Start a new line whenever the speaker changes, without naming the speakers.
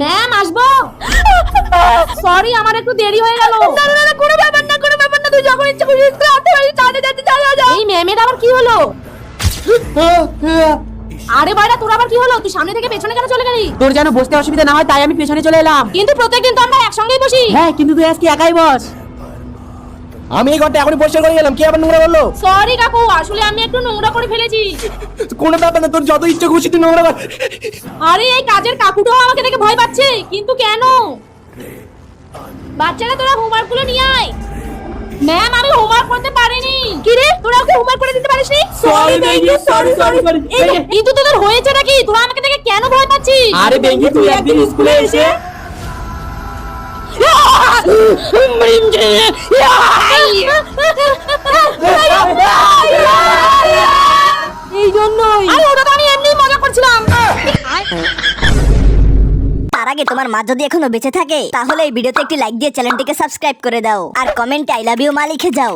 Ma'am আসবো? Sorry আমার একটু দেরি হয়ে গেল। না কোনো ব্যাপার না, কোনো ব্যাপার না, তুই যখন ইচ্ছে করিস আসতে পারিস। যা। এই ম্যামের আবার কি হলো? আরে বাইরা তোর আবার কি হলো? তুই সামনে থেকে পেছনে কেন চলে গেলি?
তোর যেন বসতে অসুবিধা না হয় তাই আমি পেছনে চলে এলাম।
কিন্তু প্রত্যেকদিন তো আমরা একসঙ্গেই বসি।
হ্যাঁ কিন্তু তুই আজকে একাই বস।
আমি এই ঘরটা এখনই পরিষ্কার করে গেলাম, কে আবার নোংরা বললো?
সরি কাকু, আসলে আমি একটু নোংরা করে ফেলেছি।
কোনো ব্যাপার না, তোর যত ইচ্ছে খুশি তুই নোংরা কর।
আরে এই কাজের কাকুটাও আমাকে দেখে ভয় পাচ্ছে, কিন্তু কেন? বাচ্চারা তোরা হোমওয়ার্ক গুলো নিয়ে আয়। ম্যাম আমি হোমওয়ার্ক করতে পারিনি। কি রে তোরা ওকে হোমওয়ার্ক করে দিতে পারিসনি?
Sorry, বেঙ্গি, sorry.
কিন্তু তোদের হয়েছে নাকি? তোরা আমাকে দেখে কেন ভয় পাচ্ছিস?
আরে বেঙ্গি তুই একদিন স্কুলে এসে
এই জন্যই। আরে ওটা তো আমি এমনি মজা করছিলাম।
তার আগে তোমার মা যদি এখনো বেঁচে থাকে তাহলে এই ভিডিওতে একটি লাইক দিয়ে চ্যানেলটিকে সাবস্ক্রাইব করে দাও আর কমেন্টে আই লাভ ইউ মা লিখে যাও।